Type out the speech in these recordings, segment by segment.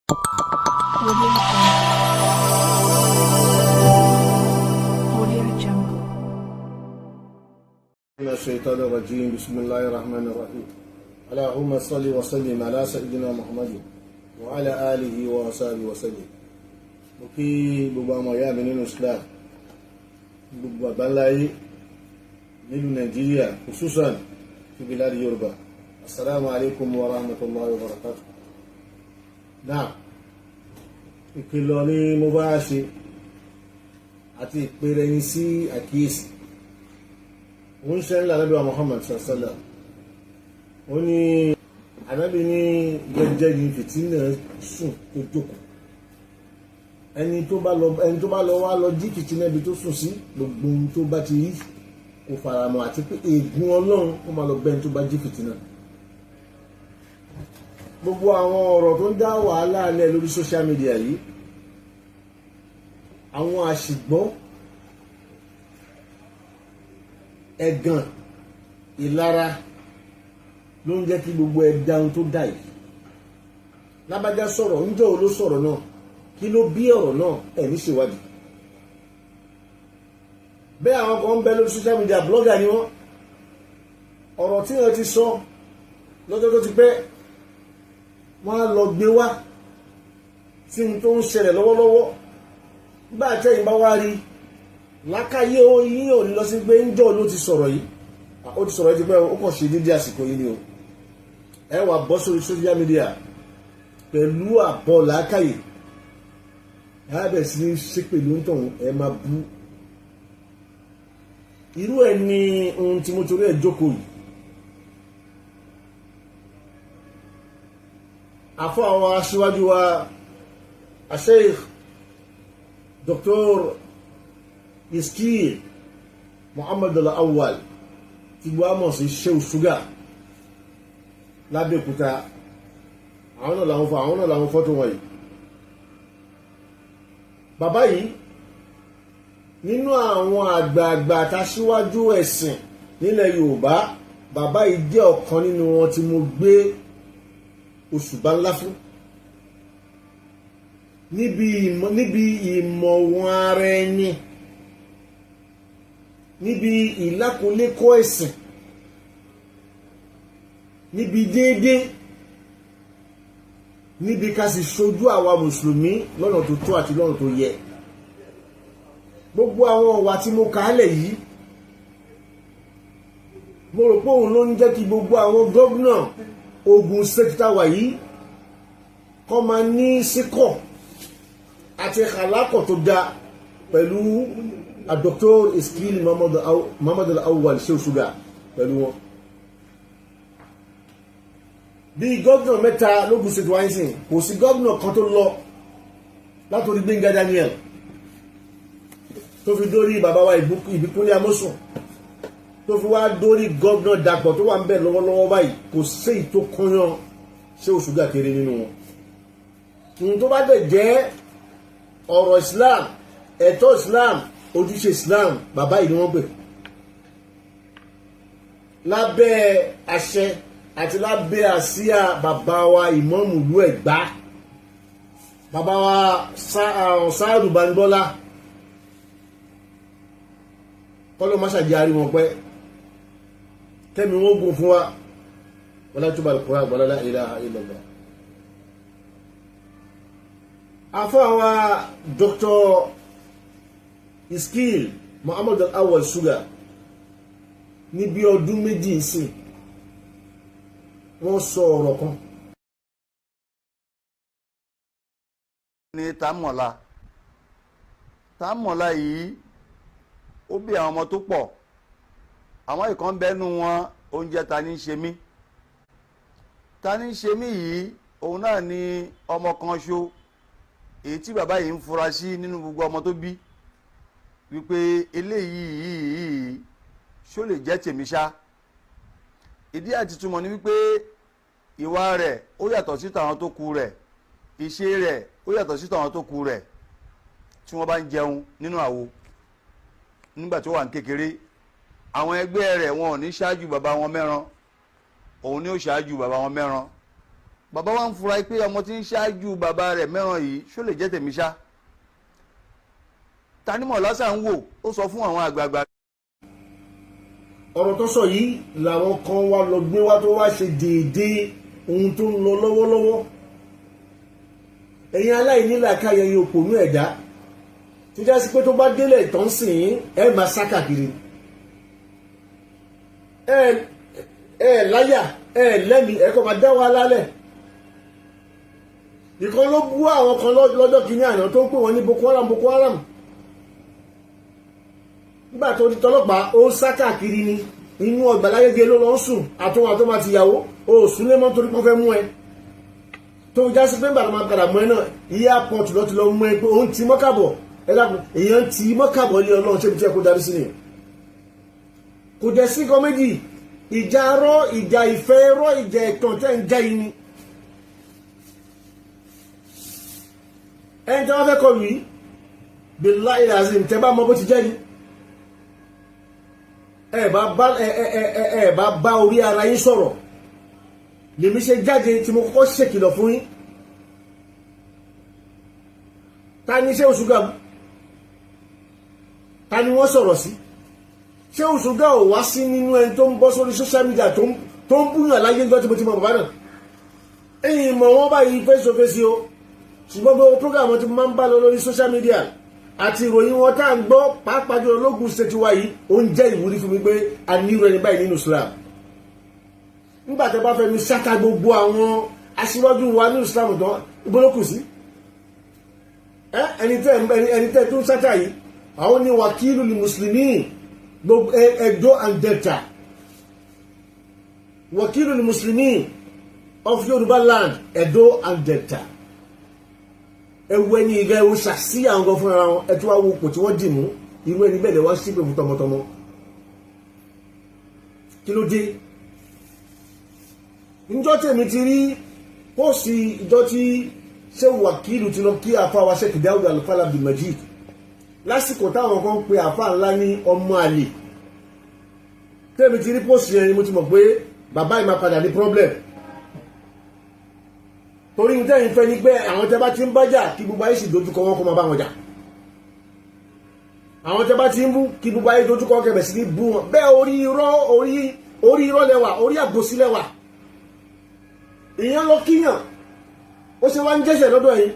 من الشيطان الرجيم بسم الله الرحمن الرحيم اللهم صل وسلم على سيدنا محمد وعلى آله وصحبه وسلم وكي بابا مويا من الإسلام بابا بلاي nílùú Nàìjíríà خصوصا في بلاد Yoruba السلام عليكم ورحمة الله وبركاته. نعم ìkìlọ̀ ni mo bá ṣe àti ìpèrè yín sí àkíyèsí. Wọ́n ṣe ńlá Ànábì wa Muhammad sallallahu ó ní Ànábì ní jẹ́jẹ́ ní fìtínà sùn tó jókòó. Ẹni tó bá lọ wá lọ jí fìtínà ibi tó sùn sí gbogbo ohun tó bá ti rí kò faramọ́ àti pé ègún Ọlọ́run ó máa lọ bẹ́ẹ̀ tó bá jí fìtínà. Gbogbo àwọn ọ̀rọ̀ tó ń dá wàhálà alẹ́ lórí social media yìí, àwọn àṣìgbọ́, ẹ̀gàn, ìlara ló ń jẹ́ kí gbogbo ẹ̀dá ohun tó dà yìí. Lábájá sọ̀rọ̀, ń jọ́ ló sọ̀rọ̀ náà, kí ló bí ọ̀rọ̀ náà ẹ̀ ní ṣèwádìí. Bẹ́ẹ̀ àwọn kan ń bẹ lórí social media, blogger ni wọ́n. Ọ̀rọ̀ tí wọ́n ti sọ lọ́jọ́ tó ti pẹ́, wọ́n á lọ gbé wá tí n tó ń ṣẹlẹ̀ lọ́wọ́lọ́wọ́. Nígbà tẹ́yìn bá wá rí lákàyè yín ò ní lọ sí pé ń jọ́ ló ti sọ̀rọ̀ yìí, ó ti sọ̀rọ̀ yìí ti pẹ́, ó kàn ṣe dídí àsìkò yìí ni o. Ẹ wà bọ́ sórí social media pẹ̀lú àbọ̀ lákàyè, ẹ bẹ̀ sí ní ṣe pẹ̀lú ń tọ̀hún, ẹ máa bú. Irú ẹ̀ ni ohun tí mo torí ẹ̀ jókòó yìí. Àfọ́ àwọn aṣíwájú wa Sheikh Dr. Iskil Muhammad al-Awwal tí gbọ́ àmọ̀ sí Sheikh Shugar lábẹ́òkúta, àwọn náà làwọn fọ́tò wọ̀nyí. Bàbá yìí nínú àwọn àgbààgbà àtàṣíwájú ẹ̀sìn nílẹ̀ Yorùbá, bàbá yìí jẹ́ ọ̀kan nínú wọn tí mo gbé òṣùbà ńlá fún níbi ìmọ̀ wọn ara ẹni, níbi ìlákòólékọ́ ẹ̀sìn, níbi déédé, níbi ká sì ṣojú àwa mùsùlùmí lọ́nà tó tó àti lọ́nà tó yẹ. Gbogbo àwọn ọ̀wà tí mo kàálẹ̀ yìí, mo rò pé òun ló ń jẹ́ kí gbogbo àwọn gómìnà Ogun State tàwa yìí kọ́ máa ní síkọ̀ àti àlákọ̀ tó dá pẹ̀lú Dr. Iskil Muhammad al-Awwal Sheikh Shugar pẹ̀lú wọn. Bí gómìnà mẹ́ta lógun State wáyé sìn, kò sí gómìnà kan tó lọ látòrí Gbẹ́ngà Daniel tó fi dórí bàbá wa Ìbíkúnlé Amósùn, tó fi wá dórí gómìnà Dàpọ̀ tó wà ń bẹ̀ lọ́wọ́lọ́wọ́ báyìí, kò sí èyí tó kọ́yán Sheikh Shugar kéré nínú wọn. Ohun tó bá dẹ̀ jẹ́ ọ̀rọ̀ Islam, ẹ̀tọ́ Islam, ojúṣe Islam, bàbá yìí ni wọ́n pè. Lábẹ́ àṣẹ àti lábẹ́ àsíá bàbá wa ìmáàmù ìlú Ẹ̀gbá, bàbá wa Sáàdù Bánibọ́lá, kọ́lọ́ má ṣàjẹ́ àrí wọn pẹ́, tẹ́mi wọ́n gùn fún wa, wala tubal Qur'an wala la ilaha illallah. Àfọ́ àwa Dr. Iskil Muhammad al-Awwal Shugar ní bí ọdún méjì ìsìn, wọ́n sọ ọ̀rọ̀ kan ní tàmọ̀lá yìí ó bí àwọn ọmọ tó pọ̀. Àwọn ìkan bẹ́nu wọn oúnjẹ ta ní ṣe mí yìí, òun náà ni ọmọ kan ṣo èyí tí bàbá yìí ń fura sí nínú gbogbo ọmọ tó bí, wípé eléyìí ṣó lè jẹ́ tèmi ṣá. Ìdí àti túmọ̀ ni wípé ìwà rẹ̀ ó yàtọ̀ sí tàwọn tó kù rẹ̀, ìṣe rẹ̀ ó yàtọ̀ sí tàwọn tó kù rẹ̀. Tí wọ́n bá ń jẹun nínú àwo nígbà tó wà ní kékeré, àwọn ẹgbẹ́ rẹ̀ wọn ò ní ṣáájú bàbá wọn mẹ́ran, òun ni ó ṣáájú bàbá wọn mẹ́ran. bàbá wa ń fura pé ọmọ tí ń ṣáájú bàbá rẹ̀ mẹ́ràn yìí ṣó lè jẹ́ tèmi ṣá. tanímọ̀ lásán ń wò ó sọ fún àwọn àgbààgbà. ọ̀rọ̀ tó sọ yìí làwọn kan wá lọ gbé wá tó wá ṣe déédéé ohun tó ń lọ lọ́wọ́lọ́wọ́. ẹ̀yin aláìnílàákàyè yìí òpònú ẹ̀dá tó já sí pé tó bá délẹ̀ ìtàn sìn ẹ máa sá kàkiri. ẹ láyà ẹ lẹ́mìí ẹ kọ́ máa dá wa lálẹ́. ìkan ló bú àwọn kan lọ́jọ́ kìíní àná tó ń pè wọ́n ní Boko Haram Boko Haram. nígbà tó di tọlọ́pàá ó ń sá káàkiri ni inú ọgbà lágége ló lọ ń sùn àtúnwò àtọ́ máa ti yàwó ó sùn lé mọ́ torí pọ́n fẹ́ mú ẹ. tó já sí pé bàtà máa padà mú ẹ náà ìyá pọ́ǹtù lọ́ ti lọ mú ẹ pé òun ti mọ́kàbọ̀ ẹ dákun èèyàn ti mọ́kàbọ̀ lé Ọlọ́run ṣé ibi tí ẹ kó darí sí nìyẹn. kò dẹ̀ sí kan méjì ìjà arọ́ ìjà ìfẹ́ ẹ̀rọ ìjà ẹ̀tàn tẹ́ ń já yìí ni. ẹni tí wọ́n fẹ́ kọlù yìí billahi azim tẹ́ bá mọ bó ti jẹ́ ni ẹ bá bá orí ara yín sọ̀rọ̀ lèmi ṣe jáde tí mo kọ́kọ́ ṣèkìlọ̀ fún yín. ta ni Sheikh Shugar ta ni wọ́n sọ̀rọ̀ sí Sheikh Shugar ò wá sí nínú ẹni tó ń bọ́ sórí social media tó ń búyàn láyé ń gbọ́ tí mo ti mọ bàbá náà. ẹ̀yin mọ̀ wọ́n báyìí face to face o ṣùgbọ́n gbogbo program tí mo máa ń bá lọ lórí social media àti ìròyìn wọn tá à ń gbọ́ pàápàá jùlọ lógun state wa yìí ó ń jẹ́ ìwúrí fún mi pé a ní irú ẹni báyìí nínú Islam. nígbà tó bá fẹ́ mi ṣáta gbogbo àwọn aṣíwájú wa nínú Islam tán ìbólókù sí ẹni tẹ́ tó ń ṣáta yìí àwọn ni Wakilu li Muslimin gbogbo Edo and Delta Wakilu li Muslimin of Yoruba land Edo and Delta. Ewu ẹni ìgá ewu ṣàṣì àwọn kan fúnra wọn ẹtú wa wo kò tí wọ́n dì mú irú ẹni bẹ́ẹ̀ lè wá sípè fún tọmọtọmọ. kí ló dé? níjọ́ tèmi ti rí póòsì ìjọ tí Sheikh Wakilu ti lọ kí àfa wa Sheikh Daud Alfa Abdulhakeem lásìkò táwọn kan pe àfa ńlá ní ọmọ àlè. tèmi ti rí póòsì yẹn ni mo ti mọ̀ pé bàbá yìí máa padà ní problem. torí ní tẹ́yìn fẹ́ ní pé àwọn tẹ́ bá ti ń bájà kí gbogbo ayé sì dojúkọ wọn kó máa bá wọn jà. àwọn tẹ́ bá ti ń bú kí gbogbo ayé dojúkọ kẹbẹ̀ sí ní bú wọn. bẹ́ẹ̀ orí irọ́ lẹ́wà orí àbòsí lẹ́wà. èèyàn lọ kíyàn ó ṣe wá ń jẹ́sẹ̀ lọ́dọ̀ yìí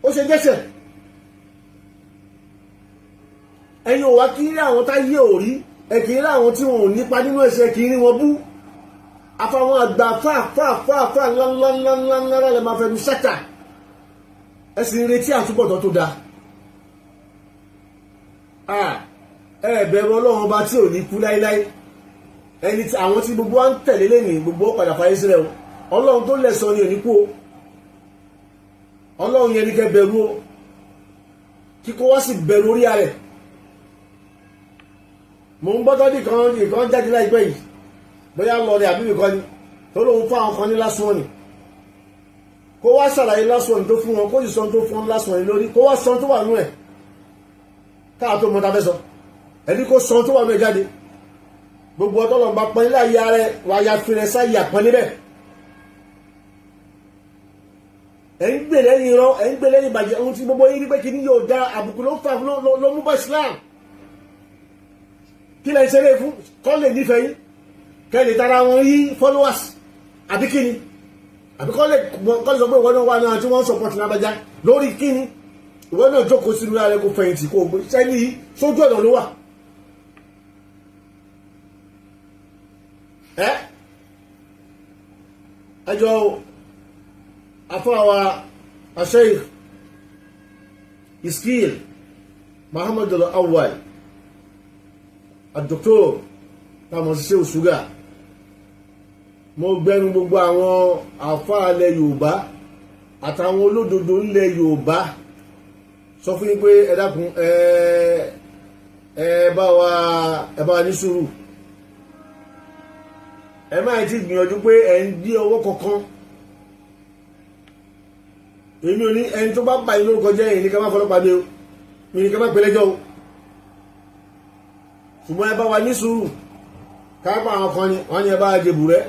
ó ṣe jẹ́sẹ̀. ẹ̀yin ò wá kí rí àwọn táyé ò rí ẹ̀ kì í rí àwọn tí wọn ò nípa nínú ẹ̀ṣẹ̀ kì í rí wọn bú. àfàwọn àgbà fà ńláńláńláńlá lè máa fẹnu ṣẹ́ta ẹ sì ń retí àtúbọ̀tán tó dáa. ẹ bẹ̀rù Ọlọ́run ọba tí ò ní kú láíláí ẹni tí àwọn tí gbogbo wa ń tẹ̀lé lẹ́nìí gbogbo padà fàyè sílẹ̀ o Ọlọ́run tó lẹ̀sán ni ò ní kú o Ọlọ́run yẹn ní kẹ́ bẹ̀rù o kíkó wá sì bẹ̀rù orí rẹ̀. mò ń gbọ́ tọ́jú ìkan jáde láìpẹ́ yìí bóyá lọ rẹ̀ àbí nìkan ni tó lóun fún àwọn kan ní lásán ni kó wá ṣàlàyé lásán tó fún wọn kó sì sọ tó fún wọn lásán ni lórí kó wá sọ tó wà nú ẹ̀ káà tó mọ́ta fẹ́ sọ ẹni kó sọ tó wà nú ẹ̀ jáde gbogbo ọtọ́lọ̀ bá pọ́n nílé ayé rẹ̀ wà ya fi rẹ̀ sáyé àpọ́n níbẹ̀ ẹ̀ ń gbè lẹ́yìn irọ́ ẹ̀ ń gbè lẹ́yìn ìbàjẹ́ ohun tí gbogbo yín rí pé kí ni yóò da àbùkù ló ń fà ló mú bá Islam kí lẹ́yìn ṣeré fún kọ́ lè nífẹ̀ẹ́ yín kẹ́lẹ̀ tara wọn yí followers àbí kíni àbí kọ́lẹ̀ sọ pé ìwọ náà wà náà tí wọ́n support lábájá lórí kíni ìwọ náà jókòó sínú ààrẹ kò fẹ̀yìntì kò gbé sẹ́ni yìí sójú ọ̀nà ló wà. ẹjọ́ afọ́wà Sheikh Iskil Muhammad al-Awwal ad-Doctor táwọn sí Sheikh Shugar mo gbẹnu gbogbo àwọn àfáà ilẹ̀ Yorùbá àtàwọn olódodo ilẹ̀ Yorùbá sọ fún yín pé ẹ dákun ẹ bá wa ní sùúrù ẹ máa ti gbìyànjú pé ẹ ń dí ọwọ́ kankan èmi ò ní ẹni tó bá bá yín lórúkọ jẹ́ èyí ní ká má fọlọ́pàá dé o mi ní ká má pẹlẹ́jọ́ o ṣùgbọ́n ẹ bá wa ní sùúrù ká pa àwọn kan ni wọ́n ní ẹ bá jẹ̀bù rẹ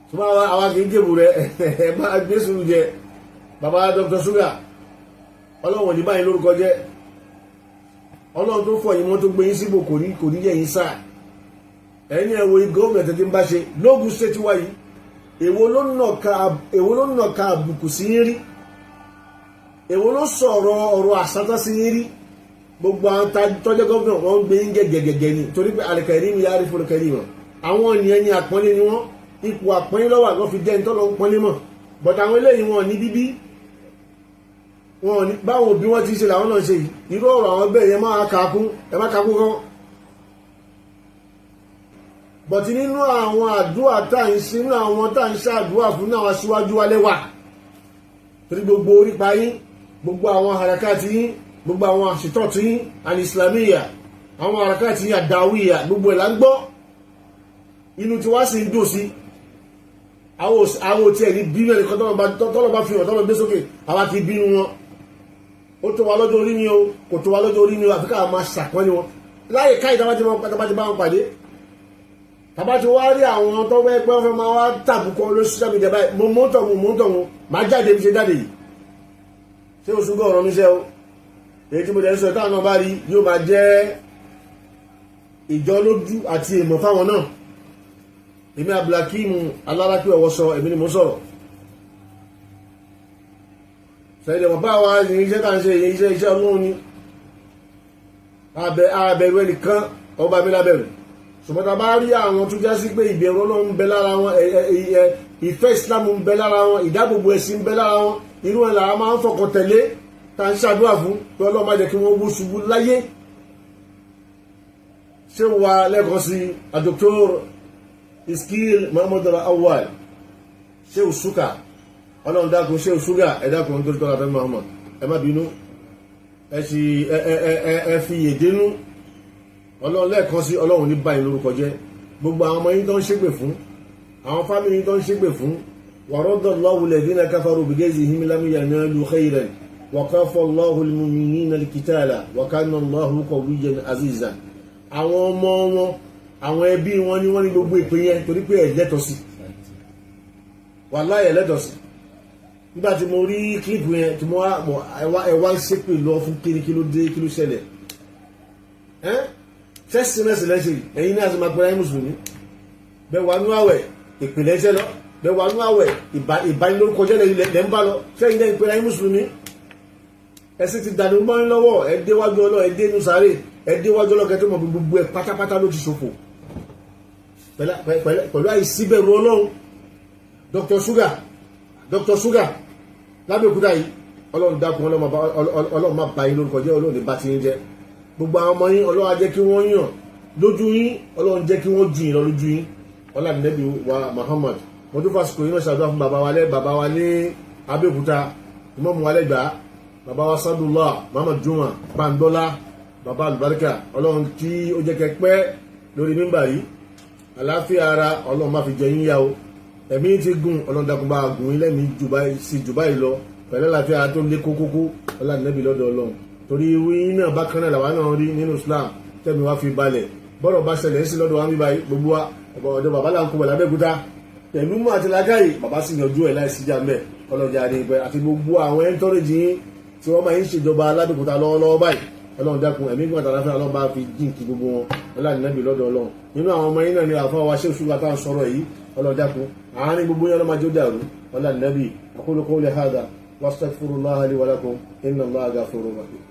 ṣùgbọ́n àwa kì í jèbù rẹ ẹ máa gbé sùúrù jẹ bàbá Dr. Shugar ọlọ́run ní báyìí lórúkọ jẹ́ ọlọ́run tó fọ yín mọ́ tó gbé yín síbò kò ní yẹ yín sáà ẹ̀yin ẹ̀ wo gọ́ọ̀mẹ̀ntì tí ń bá ṣe lóògùn state wáyé èwo ló nàka àbùkù sí yín rí èwo ló sọ̀rọ̀ ọ̀rọ̀ àsátá sí yín rí gbogbo àwọn tọ́jọ́ gọ́ọ̀mẹ̀ntì wọn ń gbé yín gẹ́gẹ́gẹ́ ni torí pé alẹ́kẹ̀rí mi yára fún alẹ́kẹ̀rí wọn àwọn ènìyàn ní àpọ́nlé ni wọ́n ipò àpọ́nlé lọ́wọ́ àgọ́ fi jẹ́ ìtọ́lọ́ pọ́nlé mọ̀ bọ̀dọ̀ àwọn eléyìí wọn ní bíbí wọn ní báwọn òbí wọn ti ṣe làwọn náà ṣe yìí irú ọ̀rọ̀ àwọn bẹ́ẹ̀ yẹn máa kakún ẹ má kakún kan bọ̀tí nínú àwọn àdúrà tá à ń ṣe nínú àwọn tá à ń ṣàdúrà fún àwọn aṣíwájú alẹ́ wà torí gbogbo orípa yín gbogbo àwọn harakati yín gbogbo àwọn àṣetọ́tù yín al-islamiyya àwọn harakati yín àdáwìyà gbogbo ẹ̀ là ń gbọ́ inú tí wá sì ń dùn sí àwọn tí ẹ̀ ní bínú ẹnì kan tọ́lọ́ bá fi hàn tọ́lọ́ gbé sókè àwa kì í bínú wọn ó tó wa lọ́jọ́ orí ni o kò tó wa lọ́jọ́ orí ni o àfi ká máa ṣàpọ́nlé wọn láyé káyìí tábàtì bá wọn pàdé tàbátì wá rí àwọn tó fẹ́ pẹ́ fẹ́ máa wá tàbùkọ lórí social media báyìí mo mọ́tọ̀ wọn máa jáde bí ṣe jáde yìí ṣé o ṣúgbọ́n ọ̀rọ̀ mi ṣe o èyí tí mo dẹ̀ ń sọ táwọn náà bá rí yóò máa jẹ́ ìjọ lójú àti èèmọ̀ fáwọn náà èmi Abdulhakeem Owosho èmi ni mo sọ̀rọ̀ sẹ́yìn ọ̀pá wa ní iṣẹ́ tá à ń ṣe iṣẹ́ ọlọ́run ni àbẹ̀rù ẹnìkan ọba mi lábẹ̀rù ṣùgbọ́n tá a bá rí àwọn tó já sí pé ìbẹ̀rù ọlọ́run ń bẹ lára wọn ìfẹ́ ìsìlámù ń bẹ lára wọn ìdáàbòbò ẹ̀sìn ń bẹ lára wọn irú ẹ̀ làwọn máa ń fọkàn tẹ̀lé tá à ń ṣàdúrà fún pé ọlọ́run má jẹ́ kí wọ́n wó ṣubú láyé ṣé wà lẹ́ẹ̀kan sí Dr. Iskil Muhammad Awal ṣé o ṣúkà ọlọ́run dákun ṣé o ṣúgà ẹ dákun tó tọ́ra fẹ́ Muhammad ẹ má bínú ẹ fi yèdénú ọlọ́run lẹ́ẹ̀kan sí ọlọ́run ní báyìí lórúkọ jẹ́ gbogbo àwọn ọmọ yín tó ń ṣépè fún àwọn fámìlì yín tó ń ṣépè fún wa radallahu alladhina kafaru bighayzihim lam yanalu khayran wa kafa Allahu al-mu'minina al-qitala wa kana Allahu qawiyyan azizan àwọn ọmọ wọn àwọn ẹbí wọn ni wọ́n ní gbogbo ìpín yẹn torí pé ẹ̀ lẹ́tọ̀ọ́ sí wallahi ẹ̀ lẹ́tọ̀ọ́ sí nígbà tí mo rí kílípù yẹn tí mo wá ń ṣépè lọ fún kí ló dé kí ló ṣẹlẹ̀ first semester lẹ́sẹ̀ ẹ̀yin náà ti máa pẹ́ra yín mùsùlùmí bẹ́ẹ̀ wà nú àwẹ̀ ìpìlẹ̀ iṣẹ́ lọ bẹ́ẹ̀ wà nú àwẹ̀ ìbanilórúkọ jẹ́ lẹ́ ń bá lọ sẹ́yìn náà pẹ́ra yín mùsùlùmí ẹ̀sìn ti dànù mọ́ yín lọ́wọ́ ẹ̀ déwájú ọlọ́ ẹ̀ dé inú sáré ẹ̀ déwájú ọlọ́ kẹ́tọ́ mọ̀ gbogbo ẹ̀ pátápátá ló ti ṣòfò pẹ̀lú àìsíbẹ̀rù ọlọ́run Dr. Shugar lábẹ́òkúta yìí ọlọ́run dákun ọlọ́run má bà yín lórúkọ jẹ́ ọlọ́run ní bá ti yín jẹ́ gbogbo àwọn ọmọ yín ọlọ́run á jẹ́ kí wọ́n yàn lójú yín ọlọ́run jẹ́ kí wọ́n jù yín lọ lójú yín ọlọ́run nẹ́bí wa Muhammad mo tún fàṣikò yín náà ṣàdúrà fún bàbá wa ní abẹ́òkúta ìmọ̀mù wa lẹ́gbàá bàbá wa Sadullah Muhammad Juma Bandola bàbá àlùbáríkà ọlọ́run tí ó jẹ́ kẹ́ pẹ́ lórí mímbà yìí àlàáfíà ara ọlọ́run má fi jẹ yín yá o ẹ̀mí ti gùn ọlọ́run dákun bá gùn yín lẹ́mìí jù báyìí lọ pẹ̀lú àlàáfíà tó lé kókókó ọlọ́run nẹ́bí lọ́dọ̀ ọlọ́run torí wíyín náà bákan náà làwọn náà rí nínú Islam tẹ́mi wá fi balẹ̀ bọ́rọ̀ bá ṣẹlẹ̀ sí lọ́dọ̀ wa ń bíbá gbogbo wa ọ̀dọ̀ bàbá là ń kó bọ̀ lábẹ́òkúta pẹ̀lú mọ́ àti lágáyè bàbá sì yanjú ẹ̀ láì síjà mẹ́ ọlọ́jà ní ìpẹ́ àti gbogbo àwọn ẹ̀ńtọ́rẹ́jì yín tí wọ́n máa ń ṣèjọba lábẹ́òkúta lọ́wọ́lọ́wọ́ báyìí ọlọ́run dákun ẹ̀mí gbọ́n àtàláfẹ́ ọlọ́run bá fi jíǹkì gbogbo wọn ọlọ́run nẹ́bí lọ́dọ̀ ọlọ́run nínú àwọn ọmọ yín náà ni Alfa wa Sheikh Shugar tá à ń sọ̀rọ̀ yìí ọlọ́run dákun àárín gbogbo yẹn ọlọ́run máa jó dàrú ọlọ́run nẹ́bí aqulu qawli hadha wastaghfirullaha li wa lakum inna Allaha ghafurur rahim.